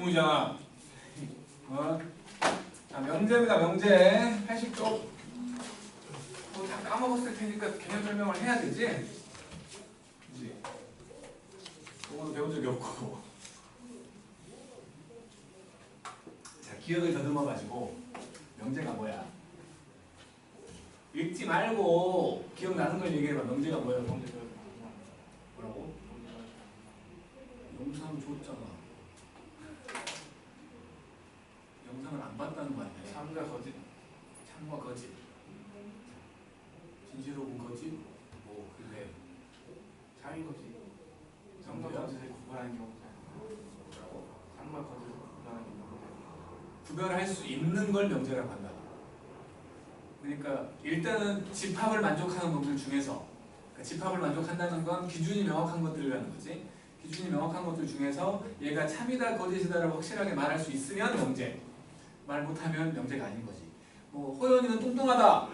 의무잖아. 자, 명제입니다. 명제. 80쪽. 다 까먹었을 테니까 개념 설명을 해야 되지? 그치? 이거는 배운 적이 없고. 자, 기억을 더듬어가지고 명제가 뭐야? 읽지 말고 기억나는 걸 얘기해봐. 명제가 뭐야? 명제가 뭐라고? 영상 줬잖아. 영상을 안 봤다는 거 아니야? 참과 거짓. 참과 거짓. 진실로군 거짓. 뭐 근데 참인 거짓. 참과 거짓을 구분하는 경우죠. 뭐라고? 참과 거짓을 구분하는 경우죠. 구별할 수 있는 걸 명제라고 한다. 그러니까 일단은 집합을 만족하는 놈들 중에서, 그러니까 집합을 만족한다는 건 기준이 명확한 것들이라는 거지. 기준이 명확한 것들 중에서 얘가 참이다 거짓이다라고 확실하게 말할 수 있으면 명제, 말 못하면 명제가 아닌 거지. 뭐 호연이는 뚱뚱하다,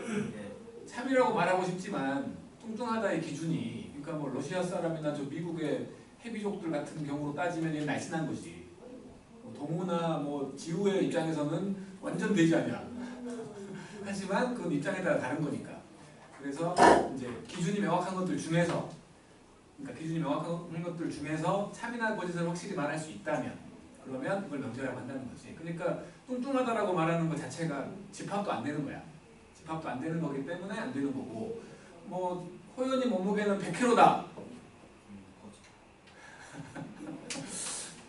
참이라고 말하고 싶지만 뚱뚱하다의 기준이, 그러니까 뭐 러시아 사람이나 저 미국의 해비족들 같은 경우로 따지면 얘는 날씬한 거지. 뭐 동우나 뭐 지우의 입장에서는 완전 돼지 아니야. 하지만 그건 입장에 따라 다른 거니까. 그래서 이제 기준이 명확한 것들 중에서, 그러니까 기준이 명확한 것들 중에서 참이나 거짓을 확실히 말할 수 있다면, 그러면 그걸 명제라고 한다는 거지. 그러니까 뚱뚱하다라고 말하는 것 자체가 집합도 안 되는 거야. 집합도 안 되는 거기 때문에 안 되는 거고, 뭐 호연이 몸무게는 100kg다.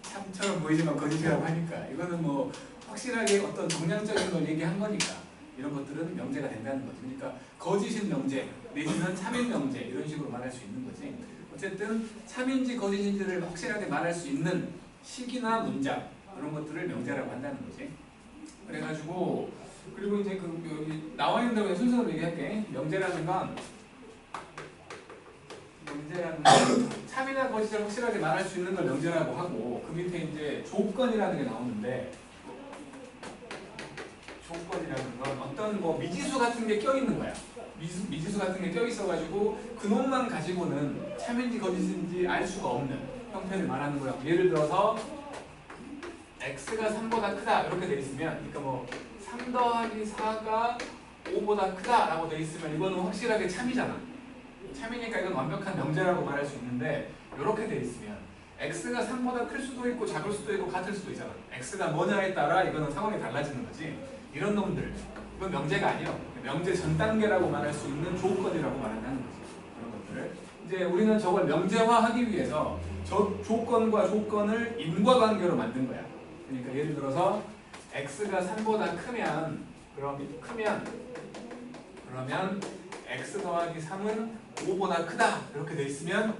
참처럼 보이지만 거짓이라고 하니까 이거는 뭐 확실하게 어떤 정량적인 걸 얘기한 거니까 이런 것들은 명제가 된다는 거지. 그러니까 거짓인 명제 내지는 참인 명제 이런 식으로 말할 수 있는 거지. 어쨌든 참인지 거짓인지를 확실하게 말할 수 있는 식이나 문장 이런 것들을 명제라고 한다는 거지. 그래가지고 그리고 이제 그 여기 나와 있는 대로 순서대로 얘기할게. 명제라는 건 참이나 거짓을 확실하게 말할 수 있는 걸 명제라고 하고, 그 밑에 이제 조건이라는 게 나오는데, 조건이라는 건 어떤 뭐 미지수 같은 게 껴있는 거야. 미지수 같은 게 껴있어가지고 그놈만 가지고는 참인지 거짓인지 알 수가 없는 형태를 말하는 거야. 예를 들어서 x가 3보다 크다 이렇게 돼 있으면, 그러니까 뭐 3 더하기 4가 5보다 크다 라고 돼 있으면 이거는 확실하게 참이잖아. 참이니까 이건 완벽한 명제라고 말할 수 있는데, 이렇게 돼 있으면 x가 3보다 클 수도 있고 작을 수도 있고 같을 수도 있잖아. x가 뭐냐에 따라 이거는 상황이 달라지는 거지. 이런 놈들, 이건 명제가 아니에요. 명제 전 단계라고 말할 수 있는 조건이라고 말한다는 거지. 그런 것들을 이제 우리는 저걸 명제화하기 위해서 저 조건과 조건을 인과관계로 만든 거야. 그러니까 예를 들어서 x가 3보다 그러면 x 더하기 3은 5보다 크다 이렇게 돼 있으면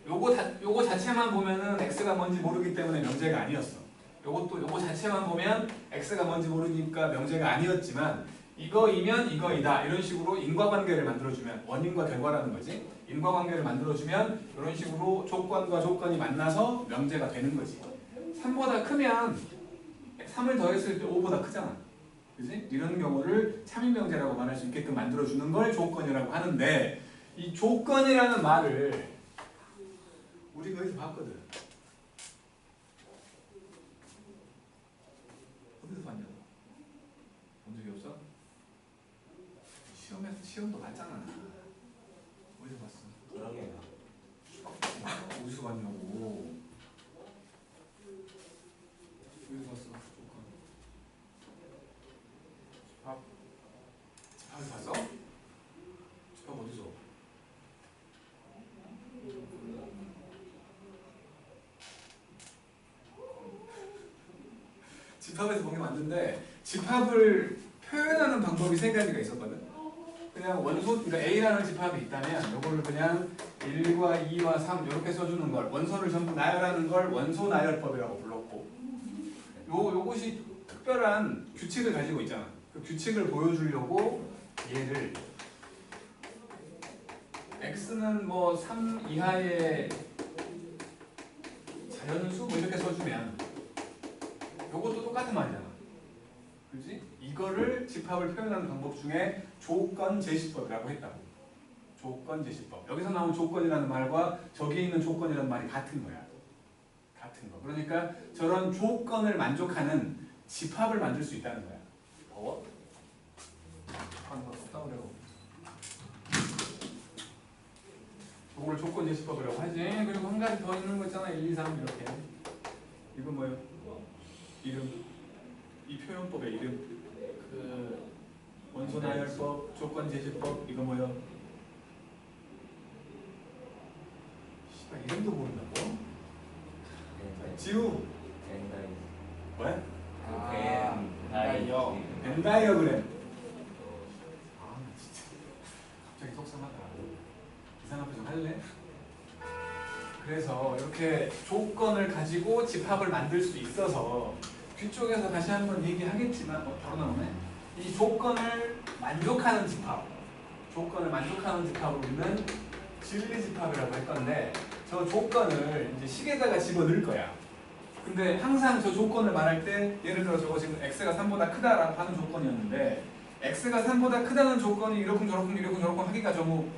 요거 자체만 보면은 x가 뭔지 모르기 때문에 명제가 아니었어. 요거 자체만 보면 x가 뭔지 모르니까 명제가 아니었지만, 이거이면 이거이다 이런 식으로 인과관계를 만들어주면, 원인과 결과라는 거지. 인과관계를 만들어주면 이런 식으로 조건과 조건이 만나서 명제가 되는 거지. 3보다 크면 3을 더했을 때 5보다 크잖아. 그지? 이런 경우를 참인명제라고 말할 수 있게끔 만들어주는 걸 조건이라고 하는데, 이 조건이라는 말을 우리 거기서 봤거든. 어디서 봤냐고? 본 적이 없어? 시험도 봤잖아. 어디서 봤어? 그러게요. 어디서 봤냐고. 어디서 봤어? 조건. 집합에서 봤어? 집합 어디서? 집합에서 본 게 맞는데, 집합을 표현하는 방법이 세 가지가 있었거든. 그냥 원소, 그러니까 A라는 집합이 있다면 요거를 그냥 1과 2와 3 이렇게 써주는 걸, 원소를 전부 나열하는 걸 원소 나열법이라고 불렀고, 요것이 특별한 규칙을 가지고 있잖아. 그 규칙을 보여주려고 얘를 x는 뭐 3 이하의 자연수 뭐 이렇게 써주면 요것도 똑같은 말이잖아. 그렇지? 이거를 집합을 표현하는 방법 중에 조건제시법이라고 했다고. 조건제시법. 여기서 나온 조건이라는 말과 저기에 있는 조건이라는 말이 같은 거야. 같은 거. 그러니까 저런 조건을 만족하는 집합을 만들 수 있다는 거야. 더워? 한번 쓰다 보려고. 이걸 조건 제시법이라고 하지. 그리고 한 가지 더 있는 거 있잖아. 1, 2, 3 이렇게. 이건 뭐예요? 이름. 이 표현법의 이름. 그 원소 나열법, 조건 제시법 이거 뭐예요? 씨발 이름도 모른다고? 지우. 뭐야? 벤 다이어그램. 아 진짜 갑자기 속상하다. 이상한 표정 할래? 그래서 이렇게 조건을 가지고 집합을 만들 수 있어서 뒤쪽에서 다시 한번 얘기하겠지만 바로 나오네. 이 조건을 만족하는 집합, 조건을 만족하는 집합을 우리는 진리 집합이라고 할 건데 저 조건을 이제 식에다가 집어넣을 거야. 근데 항상 저 조건을 말할 때 예를 들어 저거 지금 x가 3보다 크다라고 하는 조건이었는데 x가 3보다 크다는 조건이 이러쿵 저러쿵 하기가 너무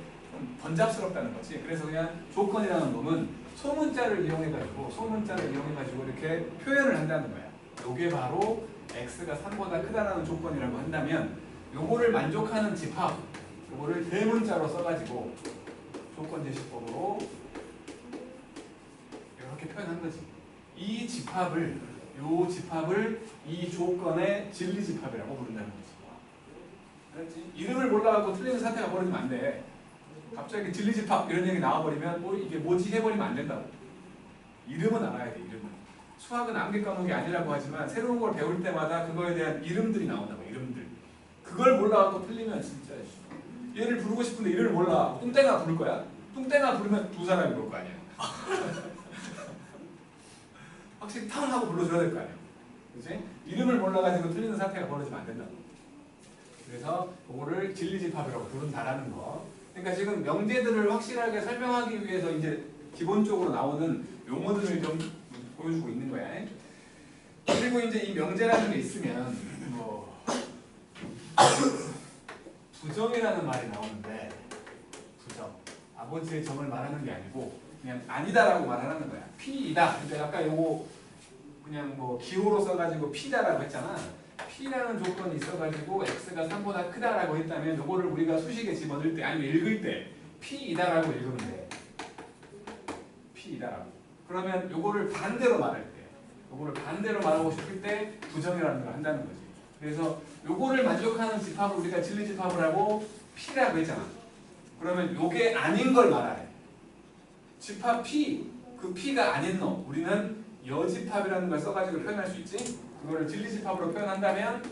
번잡스럽다는 거지. 그래서 그냥 조건이라는 놈은 소문자를 이용해가지고 이렇게 표현을 한다는 거야. 요게 바로 x가 3보다 크다라는 조건이라고 한다면 요거를 만족하는 집합, 요거를 대문자로 써가지고 조건 제시법으로 이렇게 표현한 거지. 이 집합을 이 조건의 진리 집합이라고 부른다는 거지. 알았지? 이름을 몰라갖고 틀리는 사태가 벌어지면 안 돼. 갑자기 진리 집합 이런 얘기 나와버리면 이게 뭐지 해버리면 안 된다고. 이름은 알아야 돼. 이름은. 수학은 암기 과목이 아니라고 하지만 새로운 걸 배울 때마다 그거에 대한 이름들이 나온다고. 이름들. 그걸 몰라갖고 틀리면 진짜 얘를 부르고 싶은데 이름을 몰라. 뚱땡아 부를 거야? 뚱땡아 부르면 두 사람이 볼 거 아니야. 확실히 탕 하고 불러줘야 될 거 아니야. 그치? 이름을 몰라가지고 틀리는 사태가 벌어지면 안 된다고. 그래서 그거를 진리집합이라고 부른다라는 거. 그러니까 지금 명제들을 확실하게 설명하기 위해서 이제 기본적으로 나오는 용어들을 좀 보여주고 있는 거야. 그리고 이제 이 명제라는 게 있으면 뭐 부정이라는 말이 나오는데 부정. 아버지의 정을 말하는 게 아니고 그냥 아니다라고 말하는 거야. P이다. 근데 아까 요거 그냥 뭐 기호로 써가지고 P다라고 했잖아. P라는 조건이 있어가지고 X가 3보다 크다라고 했다면 요거를 우리가 수식에 집어넣을 때 아니면 읽을 때 P이다라고 읽으면 돼. P이다라고. 그러면 요거를 반대로 말할 때 요거를 반대로 말하고 싶을 때 부정이라는 걸 한다는 거지. 그래서 요거를 만족하는 집합을 우리가 진리 집합을 하고 P라고 했잖아. 그러면 요게 아닌 걸 말하래. 집합 P, 그 P가 아닌 놈 우리는 여집합이라는 걸 써가지고 표현할 수 있지. 그거를 진리집합으로 표현한다면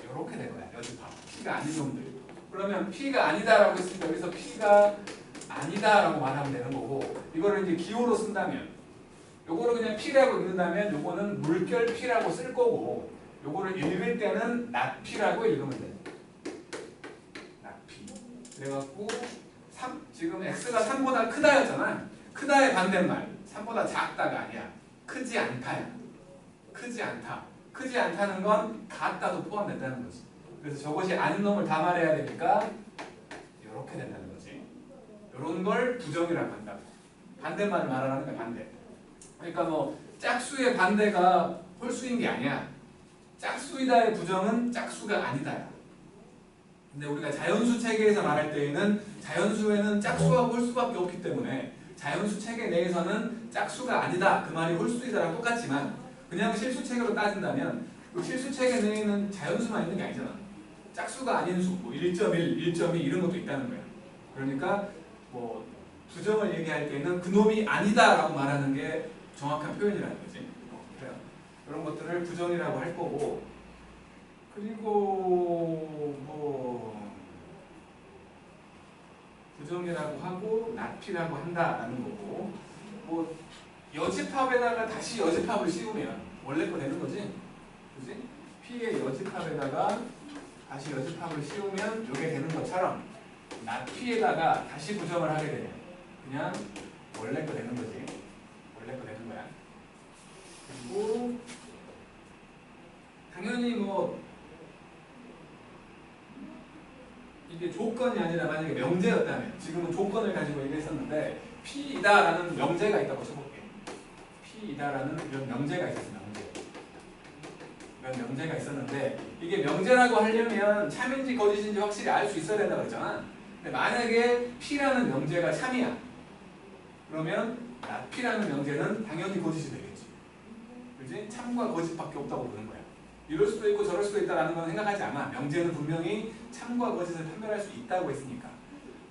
이렇게 될 거야. 여집합. P가 아닌 놈들. 그러면 P가 아니다라고 했으니까 여기서 P가 아니다라고 말하면 되는 거고 이거를 이제 기호로 쓴다면 요거를 그냥 P라고 읽는다면 요거는 물결 P라고 쓸 거고 요거를 읽을 때는 not P라고 읽으면 돼. not P. 그래갖고 지금 X가 3보다 크다였잖아. 크다의 반대말 3보다 작다가 아니야. 크지 않다야. 크지 않다. 크지 않다는 건 같다도 포함된다는 거지. 그래서 저것이 아닌 놈을 다 말해야 되니까 이렇게 된다는 거지. 이런 걸 부정이라고 한다. 반대말을 말하는 거야. 반대. 그러니까 뭐 짝수의 반대가 홀수인 게 아니야. 짝수이다의 부정은 짝수가 아니다야. 근데 우리가 자연수 체계에서 말할 때에는 자연수에는 짝수하고 홀수밖에 없기 때문에 자연수 체계 내에서는 짝수가 아니다. 그 말이 홀수이다랑 똑같지만 그냥 실수 체계로 따진다면 그 실수 체계 내에는 자연수만 있는 게 아니잖아. 짝수가 아닌 수, 뭐 1.1, 1.2 이런 것도 있다는 거야. 그러니까 뭐 부정을 얘기할 때는 그놈이 아니다라고 말하는 게 정확한 표현이라는 거지. 그래요. 그런 것들을 부정이라고 할 거고 그리고 뭐 부정이라고 하고 납피라고 한다라는 거고 뭐 여집합에다가 다시 여집합을 씌우면 원래 거 되는 거지. 그지? P의 여집합에다가 다시 여집합을 씌우면 이게 되는 것처럼 납피에다가 다시 부정을 하게 되면 그냥 원래 거 되는 거지. 원래 거 되는 거야. 그리고 당연히 뭐 이게 조건이 아니라 만약에 명제였다면 지금은 조건을 가지고 얘기했었는데 P이다라는 명제가 있다고 쳐볼게. P이다라는 이런 명제가 있었습니다. 이런 명제가 있었는데 이게 명제라고 하려면 참인지 거짓인지 확실히 알 수 있어야 된다고 그랬잖아. 근데 만약에 P라는 명제가 참이야. 그러면 P라는 명제는 당연히 거짓이 되겠지. 그렇지? 참과 거짓밖에 없다고 보는 거야. 이럴 수도 있고 저럴 수도 있다라는 건 생각하지 않아. 명제는 분명히 참과 거짓을 판별할 수 있다고 했으니까.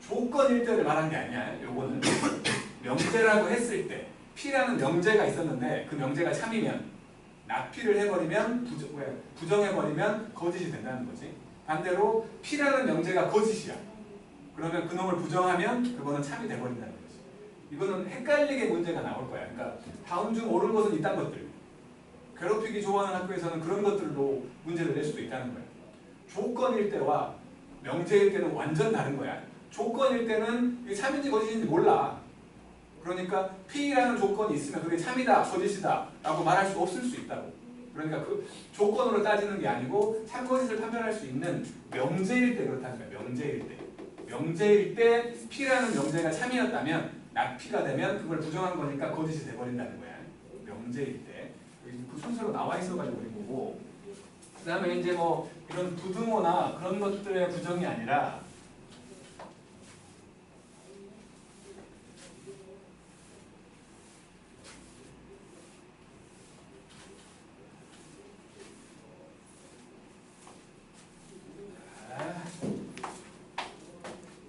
조건일 때를 말한 게 아니야. 요거는 명제라고 했을 때 P라는 명제가 있었는데 그 명제가 참이면 납피를 해버리면 부정해버리면 거짓이 된다는 거지. 반대로 P라는 명제가 거짓이야. 그러면 그놈을 부정하면 그거는 참이 돼버린다는 거지. 이거는 헷갈리게 문제가 나올 거야. 그러니까 다음 중 옳은 것은 이딴 것들. 괴롭히기 좋아하는 학교에서는 그런 것들로 문제를 낼 수도 있다는 거야. 조건일 때와 명제일 때는 완전 다른 거야. 조건일 때는 이게 참인지 거짓인지 몰라. 그러니까 P라는 조건이 있으면 그게 참이다, 거짓이다 라고 말할 수 없을 수 있다고. 그러니까 그 조건으로 따지는 게 아니고 참, 거짓을 판별할 수 있는 명제일 때 그렇다는 거야. 명제일 때. 명제일 때 P라는 명제가 참이었다면 납피가 되면 그걸 부정한 거니까 거짓이 돼버린다는 거야. 명제일 때. 그 순서로 나와 있어가지고 우리 보고. 그 다음에 이제 뭐 이런 부등호나 그런 것들의 부정이 아니라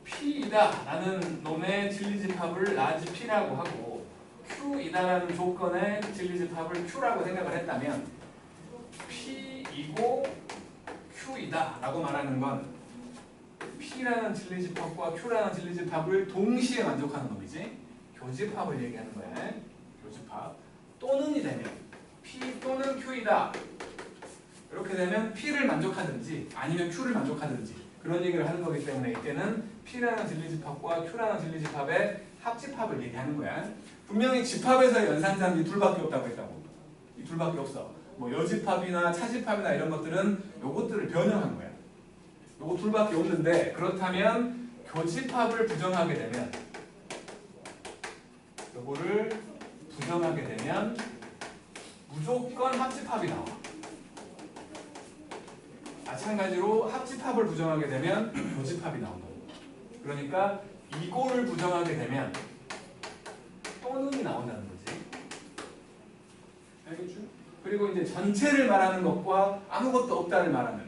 P이다 라는 놈의 진리집합을 라지 P라고 하고 Q이다라는 조건의 진리집합을 Q라고 생각을 했다면 P이고 Q이다 라고 말하는 건 P라는 진리집합과 Q라는 진리집합을 동시에 만족하는 놈이지. 교집합을 얘기하는 거야. 교집합. 또는이 되면 P 또는 Q이다. 이렇게 되면 P를 만족하든지 아니면 Q를 만족하든지 그런 얘기를 하는 거기 때문에 이때는 P라는 진리집합과 Q라는 진리집합의 합집합을 얘기하는 거야. 분명히 집합에서의 연산자는 이 둘밖에 없다고 했다고. 이 둘밖에 없어. 뭐 여집합이나 차집합이나 이런 것들은 요것들을 변형한 거야. 요거 둘밖에 없는데 그렇다면 교집합을 부정하게 되면 요거를 부정하게 되면 무조건 합집합이 나와. 마찬가지로 합집합을 부정하게 되면 교집합이 나온다. 그러니까 이거를 부정하게 되면 또는이 나온다는 거지. 알겠죠? 그리고 이제 전체를 말하는 것과 아무것도 없다를 말하는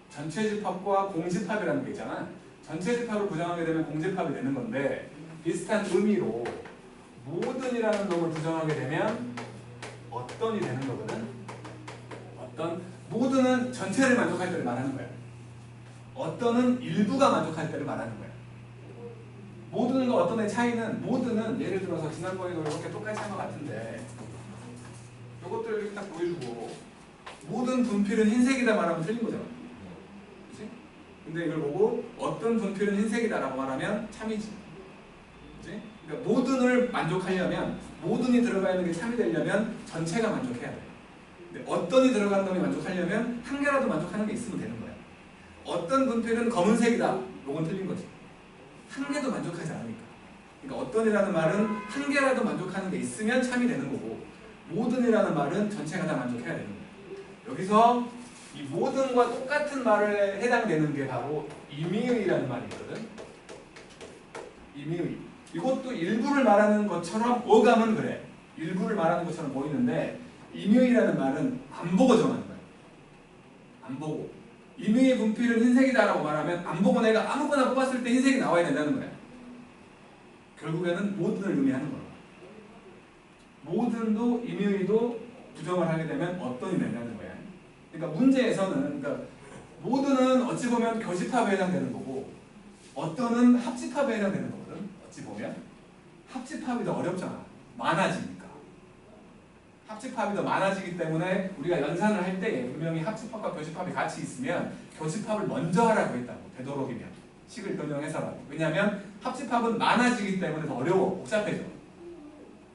전체 집합과 공집합이라는 게 있잖아. 전체 집합을 부정하게 되면 공집합이 되는 건데 비슷한 의미로 모든이라는 놈을 부정하게 되면 어떤이 되는 거거든. 어떤 모든은 전체를 만족할 때를 말하는 거야. 어떤은 일부가 만족할 때를 말하는 거야. 모든과 어떤의 차이는 모든은 예를 들어서 지난번에도 이렇게 똑같이 한 것 같은데 이것들을 이렇게 딱 보여주고 모든 분필은 흰색이다 말하면 틀린 거잖아. 그치? 근데 이걸 보고 어떤 분필은 흰색이다라고 말하면 참이지. 그치? 그러니까 모든을 만족하려면 모든이 들어가 있는 게 참이 되려면 전체가 만족해야 돼. 근데 어떤이 들어가는 놈이 만족하려면 한 개라도 만족하는 게 있으면 되는 거야. 어떤 분필은 검은색이다. 이건 틀린 거지. 한 개도 만족하지 않으니까. 그러니까 어떤이라는 말은 한 개라도 만족하는 게 있으면 참이 되는 거고 모든이라는 말은 전체가 다 만족해야 되는 거예요. 여기서 이 모든과 똑같은 말에 해당되는 게 바로 임의의라는 말이 있거든. 임의의. 이것도 일부를 말하는 것처럼 어감은 그래. 일부를 말하는 것처럼 보이는데 임의의라는 말은 안 보고 정하는 거야. 안 보고. 임의의 분필은 흰색이다라고 말하면 안 보고 내가 아무거나 뽑았을 때 흰색이 나와야 된다는 거야. 결국에는 모든을 의미하는 거야. 모든도 임의의도 부정을 하게 되면 어떤이 된다는 거야. 그러니까 문제에서는 그러니까 모든은 어찌 보면 교집합에 해당되는 거고 어떤은 합집합에 해당되는 거거든. 어찌 보면 합집합이 더 어렵잖아. 많아지니까. 합집합이 더 많아지기 때문에 우리가 연산을 할 때 분명히 합집합과 교집합이 같이 있으면 교집합을 먼저 하라고 했다고. 되도록이면 식을 변형해서라도. 왜냐하면 합집합은 많아지기 때문에 더 어려워. 복잡해져.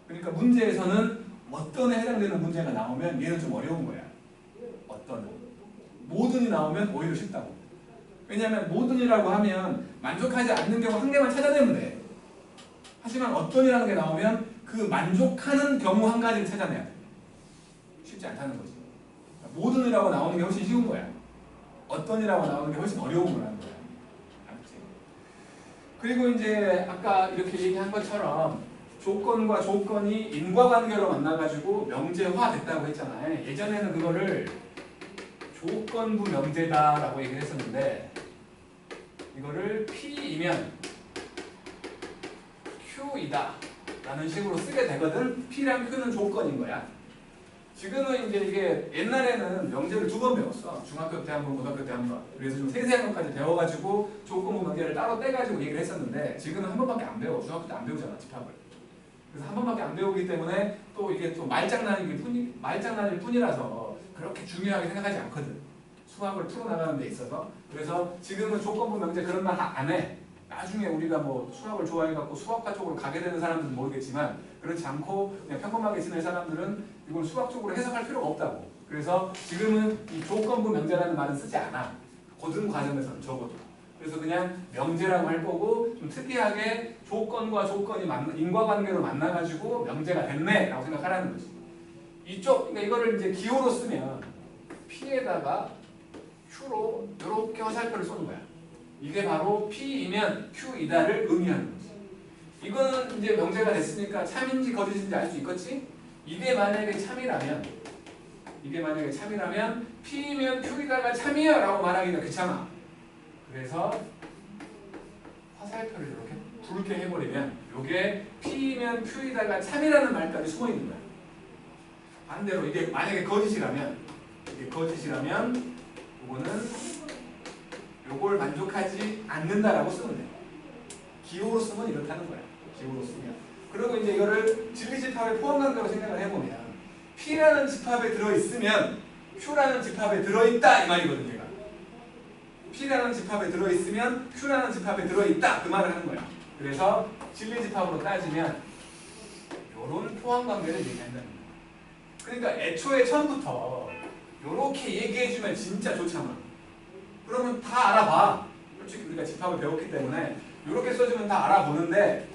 그러니까 문제에서는 어떤에 해당되는 문제가 나오면 얘는 좀 어려운 거야. 어떤은. 모든이 나오면 오히려 쉽다고. 왜냐하면 모든이라고 하면 만족하지 않는 경우 한 개만 찾아내면 돼. 하지만 어떤이라는 게 나오면 그 그 만족하는 경우 한 가지를 찾아내야 돼. 쉽지 않다는 거지. 모든이라고 나오는 게 훨씬 쉬운 거야. 어떤이라고 나오는 게 훨씬 어려운 거라는 거야. 알았지? 그리고 이제 아까 이렇게 얘기한 것처럼 조건과 조건이 인과관계로 만나가지고 명제화 됐다고 했잖아요. 예전에는 그거를 조건부 명제다라고 얘기를 했었는데 이거를 P이면 Q이다 라는 식으로 쓰게 되거든. P랑 Q는 조건인 거야. 지금은 이제 이게 옛날에는 명제를 2번 배웠어. 중학교 때 한 번, 고등학교 때 한 번. 그래서 좀 세세한 것까지 배워가지고 조건부 명제를 따로 떼가지고 얘기를 했었는데 지금은 한 번밖에 안 배워. 중학교 때 안 배우잖아, 집합을. 그래서 한 번밖에 안 배우기 때문에 또 이게 또 말장난일 뿐이라서 그렇게 중요하게 생각하지 않거든. 수학을 풀어나가는 데 있어서. 그래서 지금은 조건부 명제 그런 말 안 해. 나중에 우리가 뭐 수학을 좋아해갖고 수학과 쪽으로 가게 되는 사람들은 모르겠지만 그렇지 않고 그냥 평범하게 지낼 사람들은 이걸 수학적으로 해석할 필요가 없다고. 그래서 지금은 이 조건부 명제라는 말은 쓰지 않아. 고등 과정에서는 적어도. 그래서 그냥 명제라고 할 거고 좀 특이하게 조건과 조건이 인과관계로 만나가지고 명제가 됐네 라고 생각하라는 거지. 그러니까 이거를 이제 기호로 쓰면 P에다가 Q로 이렇게 화살표를 쏘는 거야. 이게 바로 P이면 Q이다를 의미하는 거지. 이거는 이제 명제가 됐으니까 참인지 거짓인지 알 수 있겠지? 이게 만약에 참이라면 P이면 Q이다가 참이야 라고 말하기가 귀찮아. 그래서 화살표를 이렇게 붉게 해버리면 이게 P이면 Q이다가 참이라는 말까지 숨어있는 거야. 반대로 이게 만약에 거짓이라면 이거는 요걸 만족하지 않는다라고 쓰면 돼. 기호로 쓰면 이렇다는 거야. 기호로 쓰면. 그리고 이제 이거를 진리집합의 포함관계로 생각을 해보면 P라는 집합에 들어있으면 Q라는 집합에 들어있다 이 말이거든 얘가. P라는 집합에 들어있으면 Q라는 집합에 들어있다 그 말을 하는 거야. 그래서 진리집합으로 따지면 요런 포함관계를 얘기한다는 거야. 그러니까 애초에 처음부터 요렇게 얘기해주면 진짜 좋잖아. 그러면 다 알아봐. 솔직히 우리가 집합을 배웠기 때문에 이렇게 써주면 다 알아보는데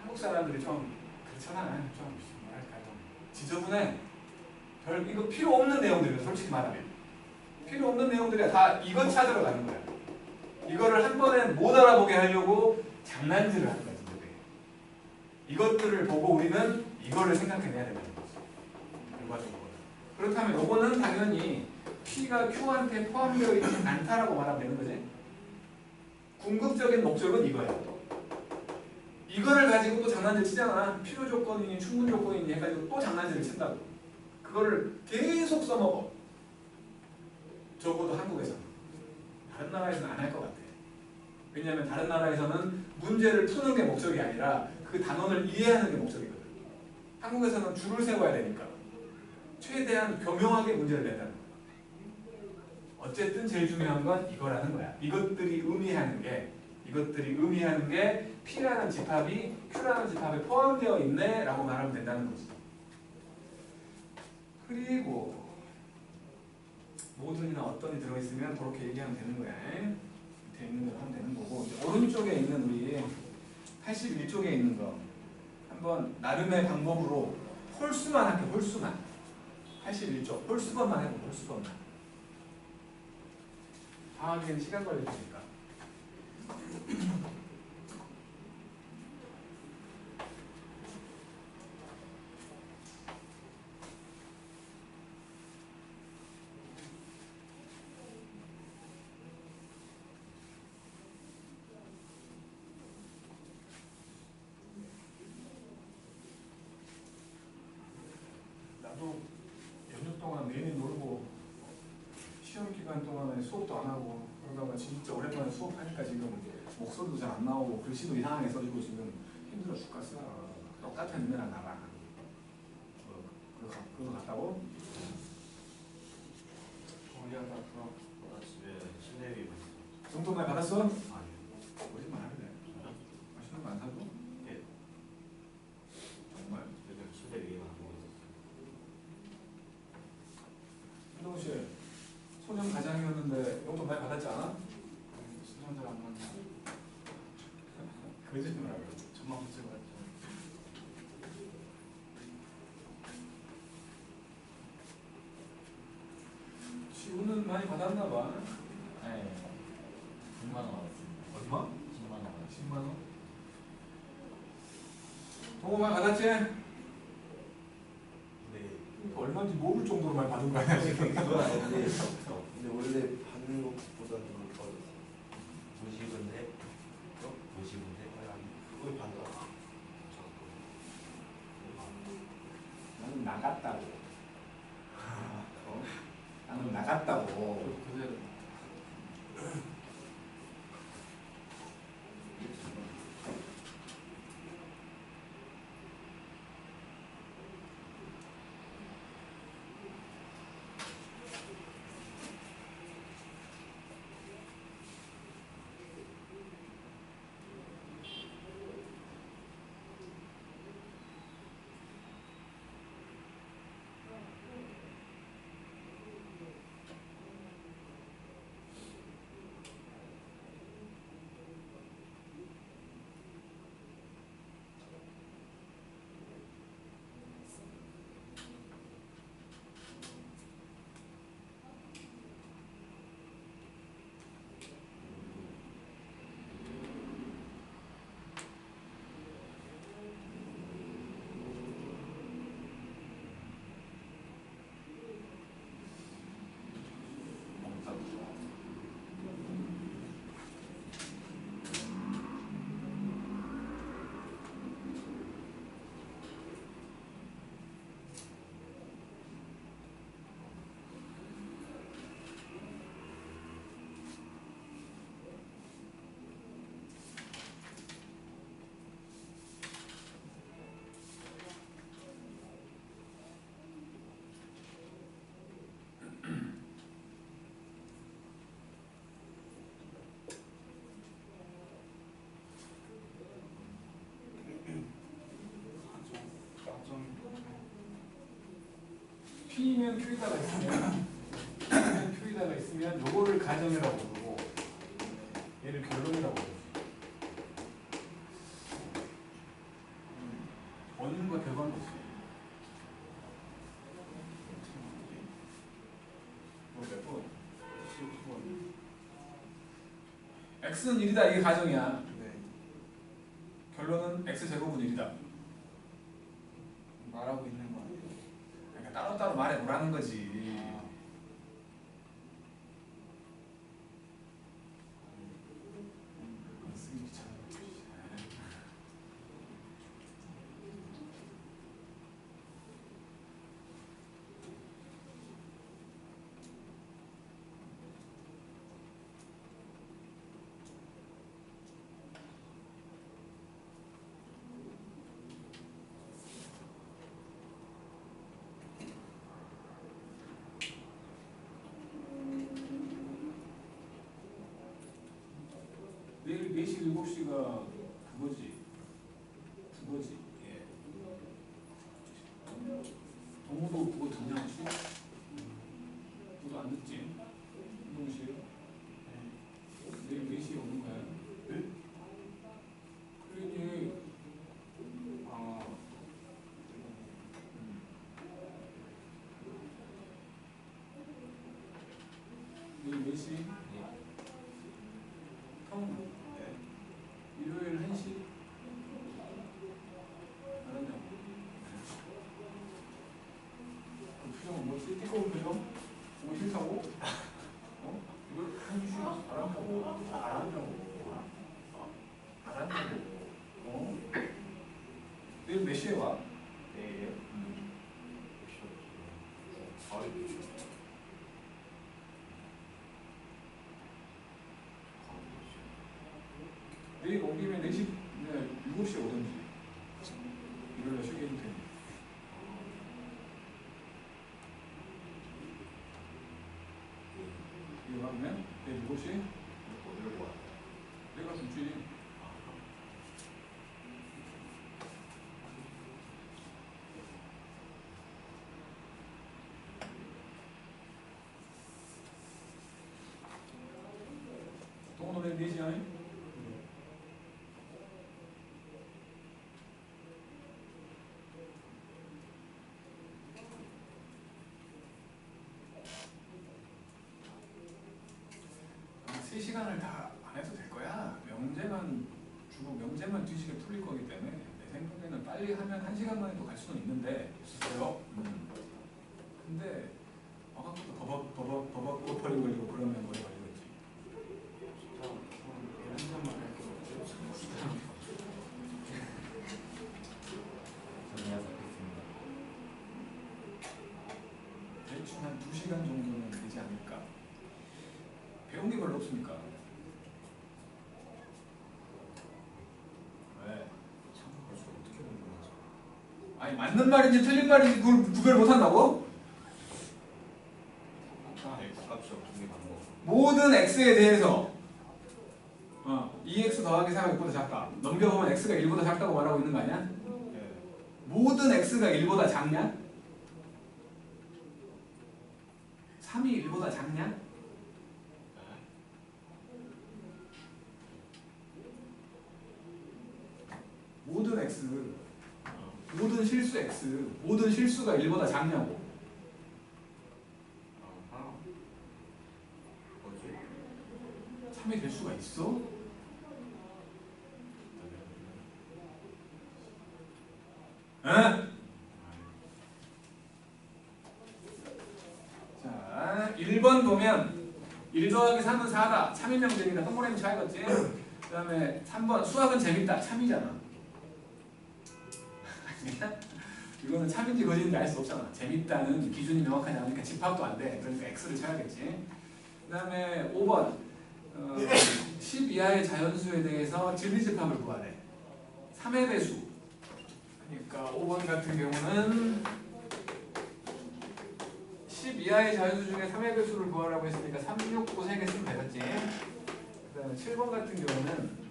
한국 사람들이 좀 그렇잖아. 좀 뭐랄까요, 지저분해. 이거 필요 없는 내용들이야. 솔직히 말하면 필요 없는 내용들이 다 이것 찾으러 가는 거야. 이거를 한 번에 못 알아보게 하려고 장난질을 하는 거지. 이것들을 보고 우리는 이거를 생각해내야 된다는 거지. 결과적으로. 그렇다면 이거는 당연히 P가 Q한테 포함되어 있지 않다라고 말하면 되는 거지. 궁극적인 목적은 이거야. 이거를 가지고 또 장난질 치잖아. 필요 조건이니 충분 조건이니 해가지고 또 장난질을 친다고. 그거를 계속 써먹어. 적어도 한국에서는. 다른 나라에서는 안 할 것 같아. 왜냐하면 다른 나라에서는 문제를 푸는 게 목적이 아니라 그 단원을 이해하는 게 목적이거든. 한국에서는 줄을 세워야 되니까 최대한 교묘하게 문제를 낸다는 거야. 어쨌든 제일 중요한 건 이거라는 거야. 이것들이 의미하는 게 P라는 집합이 Q라는 집합에 포함되어 있네 라고 말하면 된다는 거지. 그리고 모든이나 어떤이 들어있으면 그렇게 얘기하면 되는 거야. 밑에 있는 거 하면 되는 거고, 이제 오른쪽에 있는 우리 81쪽에 있는 거 한번 나름의 방법으로 홀수만 할게. 홀수만 81쪽 홀수번만 해보. 홀수번만 다 하기엔 시간 걸리니까. 나도 연휴 동안 내내 놀고 시험 기간 동안에 수업도 안 하고 그러다가 진짜 오랜만에 수업하니까 지금 목소리도 잘 안 나오고 글씨도 이상하게 써지고 지금 힘들어 죽겠어. 똑같은 의미랑 나랑 그거 같다고? 정리하다 그럼 나 집에 실내비 있어. 그 정도만 받았어? 아니. 거짓말 하네. 맛있는 거 안 사줘? 예. 정말? 요즘 실내비만 보고 있었어. 한동훈 씨 소년 과장이었는데 용돈 많이 받았지 않아? 수련들 안 만나 거짓말 하고 전망 붙이고 했죠. 많이 받았나 봐. 네. 10만 원 받았습니다. 얼마? 10만 원 받았습니다. 10만 원. 동호 많이 받았지? 네. 얼마인지 모를 정도로 많이 받은 거 아니야 지금? 그건 아닌데 근데 원래 받는 것보다는 더 받았어. 50인데? 50인데? 그걸 받아. 나는 나갔다고. 나는 나갔다고. 그대로. P면 Q에다가 있으면 P면 Q에다가 있으면 요거를 가정이라고 부르고 얘를 결론이라고 부르고 원인과 결과는 없어요. 몇 번? 10번. X는 1이다 이게 가정이야. 네. 결론은 X제곱은 1이다. 말하고 있는 거 아니에요? 그러니까 따로따로 말해보라는 거지. 쓰기 귀찮아. 내일 4시, 7시가 그거지. 그거지. 예. 동호도 그거 듣냐 혹시? 그거 안 듣지? 동시 내일 4시에 오는 거야. 네? 그러니 아 내일 4시? 형 일요일 1시? 알았냐고. 표정은 뭐지? 띠꺼운 표정? 뭐 싫다고? 어? 이걸 1시 알았냐고. 알았냐고. 어? 내일 몇 시에 와? 내일이요? 내일 옮기면 4시, 7시에 오든지. 일요일에 쉬게 해도 되니. 이거 하면 내일 7시? 어디로 와? 내가 숨지. 동호 내일 4시 아니? 3시간을 다 안 해도 될 거야. 명제만 주고 명제만 뒤지게 풀릴 거기 때문에 내 생각에는 빨리 하면 1시간만 해도 갈 수는 있는데 그래요? 근데 와갖고 버벅 꼬퍼리 걸리고 그러면 오래 걸리겠지. 진짜 저는 한잔만 할게요. 정리하겠습니다. 대충 한 2시간 정도는 되지 않을까? 배운 게 별로 없으니까. 왜? 참 벌써 어떻게 보는 거지? 아니 맞는 말인지 틀린 말인지 그걸 구별 못한다고? X 값이 어떻게 방법? 모든 x에 대해서 2x 더하기 3이 1보다 작다. 넘겨보면 x가 1보다 작다고 말하고 있는 거 아니야? 예. 모든 x가 1보다 작냐? 3이 1보다 작냐? 모든 x, 모든 실수 x, 모든 실수가 1보다 작냐고. 아하. 뭐지? 3이 될 수가 있어? 에? 자, 1번 보면 1 더하기 3은 4다. 참인 명제니까 동그라미 차이겠지? 그 다음에 3번 수학은 재밌다. 참이잖아. 이거는 참인지 거짓인지 알 수 없잖아. 재밌다는 기준이 명확하지 않으니까 집합도 안 돼. 그러니까 x를 쳐야겠지. 그 다음에 5번 10 이하의 자연수에 대해서 진리집합을 구하래. 3의 배수. 그러니까 5번 같은 경우는 10 이하의 자연수 중에 3의 배수를 구하라고 했으니까 3, 6, 9, 3개 쓰면 되겠지. 그 다음에 7번 같은 경우는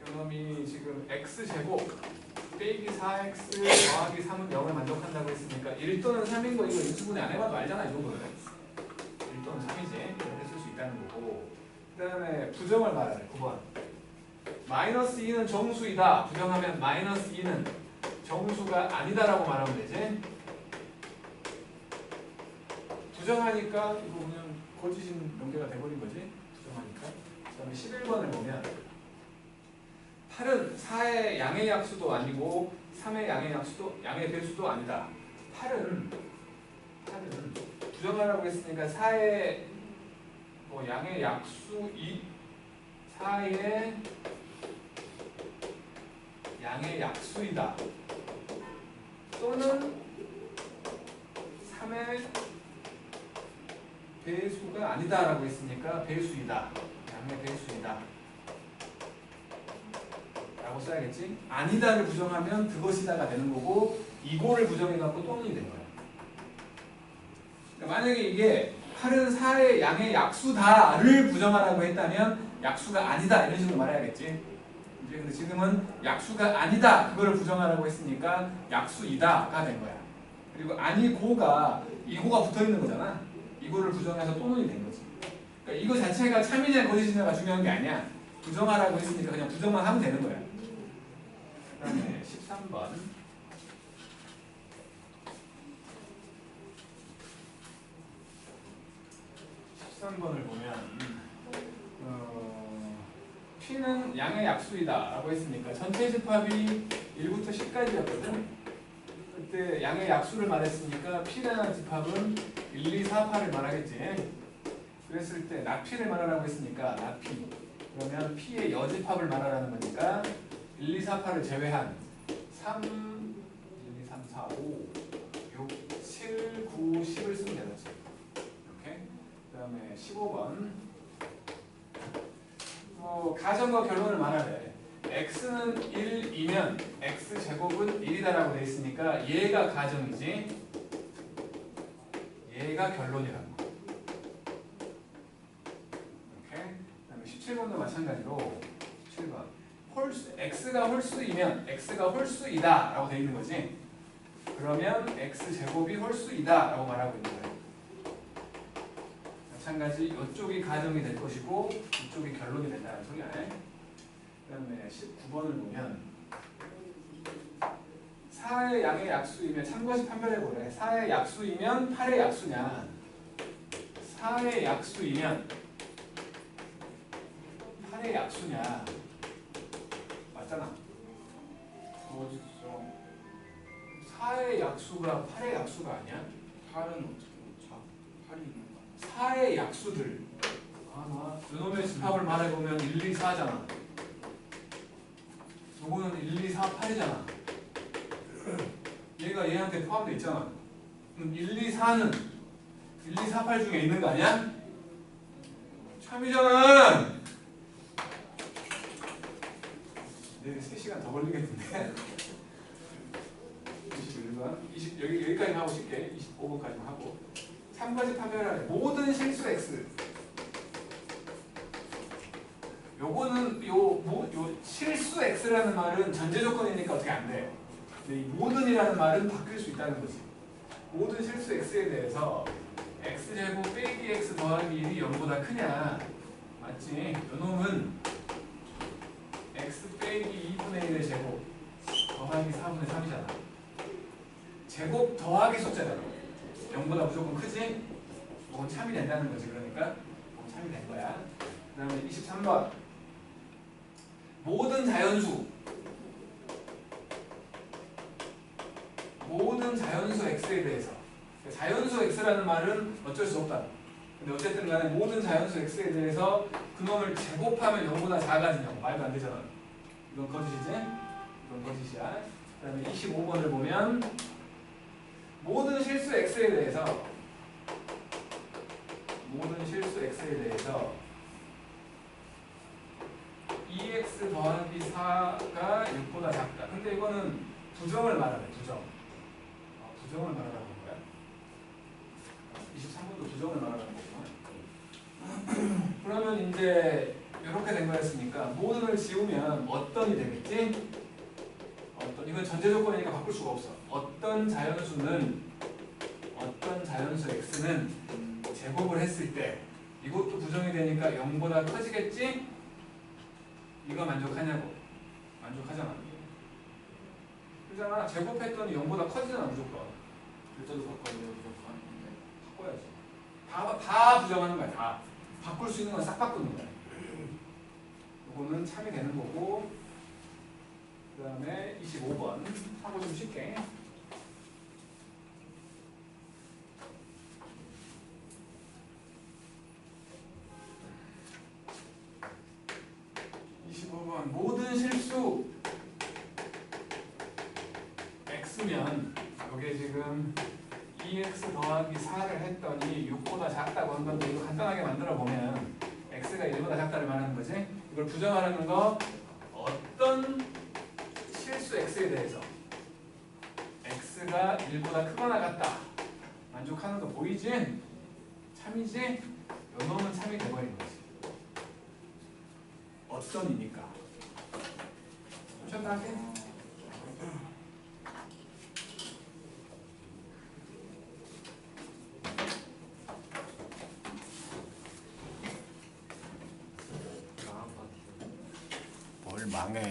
이놈이 지금 x제곱 빼기 4x 더하기 3은 0을 만족한다고 했으니까 1 또는 3인 거 이거 인수분해 안 해봐도 알잖아. 이 정도는 1 또는 3이지. 이렇게 쓸 수 있다는 거고. 그 다음에 부정을 말하래. 9번 마이너스 2는 정수이다. 부정하면 마이너스 2는 정수가 아니다라고 말하면 되지. 부정하니까 이거 그냥 거짓인 명제가 돼버린 거지. 부정하니까. 그 다음에 11번을 보면 8은 4의 양의 약수도 아니고 3의 양의 약수도 양의 배수도 아니다. 8은 부정하라고 했으니까 4의 양의 약수 4의 양의 약수이다. 또는 3의 배수가 아니다라고 했으니까 배수이다. 양의 배수이다. 라고 써야겠지? 아니다를 부정하면 그것이다가 되는 거고 이고를 부정해갖고 또는이 된 거야. 그러니까 만약에 이게 8은 4의 양의 약수다를 부정하라고 했다면 약수가 아니다 이런 식으로 말해야겠지. 근데 지금은 약수가 아니다 그거를 부정하라고 했으니까 약수이다가 된 거야. 그리고 아니고가 이고가 붙어있는 거잖아. 이거를 부정해서 또는이 된 거지. 그러니까 이거 자체가 참이냐 거짓이냐가 중요한 게 아니야. 부정하라고 했으니까 그냥 부정만 하면 되는 거야. 그 다음에 13번 13번을 보면 P는 양의 약수이다 라고 했으니까 전체 집합이 1부터 10까지였거든. 그때 양의 약수를 말했으니까 P라는 집합은 1, 2, 4, 8을 말하겠지. 그랬을 때 낙P를 말하라고 했으니까 낙P 그러면 P의 여집합을 말하라는 거니까 1, 2, 4, 8을 제외한 3, 1, 2, 3, 4, 5, 6, 7, 9, 10을 쓰면 되겠지. 이렇게. 그 다음에 15번 가정과 결론을 말하래. x는 1이면 x제곱은 1이다라고 돼 있으니까 얘가 가정이지 얘가 결론이라고. 이렇게. 그 다음에 17번도 마찬가지로 17번 x가 홀수이면 x가 홀수이다 라고 돼 있는 거지. 그러면 x제곱이 홀수이다 라고 말하고 있는 거예요. 마찬가지 이쪽이 가정이 될 것이고 이쪽이 결론이 된다는 소리야. 그 다음에 19번을 보면 4의 양의 약수이면 참것이 판별해보래. 4의 약수이면 8의 약수냐 4의 약수이면 8의 약수냐? 맞잖아. 어딨어? 4의 약수가 8의 약수가 아니야? 8은 어떻게 자 8이 있는 거야? 4의 약수들. 요놈의 집합을 말해보면 1, 2, 4잖아. 요거는 1, 2, 4, 8이잖아. 얘가 얘한테 포함되어 있잖아. 그럼 1, 2, 4는 1, 2, 4, 8 중에 있는 거 아니야? 참이잖아. 내일 3시간 더 걸리겠는데. 21번, 여기까지 하고 싶게 25번까지만 하고 3가지 판별하래. 모든 실수 x. 요거는 요 실수 x라는 말은 전제 조건이니까 어떻게 안 돼. 근데 이 모든이라는 말은 바뀔 수 있다는 거지. 모든 실수 x에 대해서 x제곱 빼기 x 더하기 1이 0보다 크냐. 맞지? 요놈은 x 빼기 2분의 1의 제곱 더하기 4분의 3이잖아. 제곱 더하기 숫자잖아. 0보다 무조건 크지? 이건 참이 된다는 거지. 그러니까 이건 참이 된 거야. 그 다음에 23번 모든 자연수 x에 대해서 자연수 x라는 말은 어쩔 수 없다. 근데 어쨌든 간에 모든 자연수 x에 대해서 그놈을 제곱하면 0보다 작아지냐고. 말도 안 되잖아. 이건 거짓이지? 이건 거짓이야. 그 다음에 25번을 보면 모든 실수 x에 대해서 모든 실수 x에 대해서 2x 더하기 4가 6보다 작다. 근데 이거는 부정을 말하네. 부정을 말하라는 거야. 23번도 부정을 말하라는 거구나. 그러면 이제 이렇게 된 거였으니까 모든을 지우면 어떤이 되겠지? 이건 전제 조건이니까 바꿀 수가 없어. 어떤 자연수 x는 제곱을 했을 때 이것도 부정이 되니까 0보다 커지겠지? 이거 만족하냐고. 만족하잖아. 그잖아. 제곱했더니 0보다 커지잖아. 무조건. 글자도 바꿔야 돼요 무조건. 바꿔야지. 다 부정하는 거야. 다. 바꿀 수 있는 건 싹 바꾸는 거야. 이거는 참이 되는 거고. 그 다음에 25번 하고 좀 쉽게. 모든 실수 x면 여기에 지금 2x 더하기 4를 했더니 6보다 작다고 한 건데 이거 간단하게 만들어 보면 x가 1보다 작다를 말하는 거지. 이걸 부정하는 거 어떤 실수 x에 대해서 x가 1보다 크거나 같다. 만족하는 거 보이지? 참이지? 요놈은 참이 돼버린 거지. 어떤이니까. 좀 할게. 뭘 망해.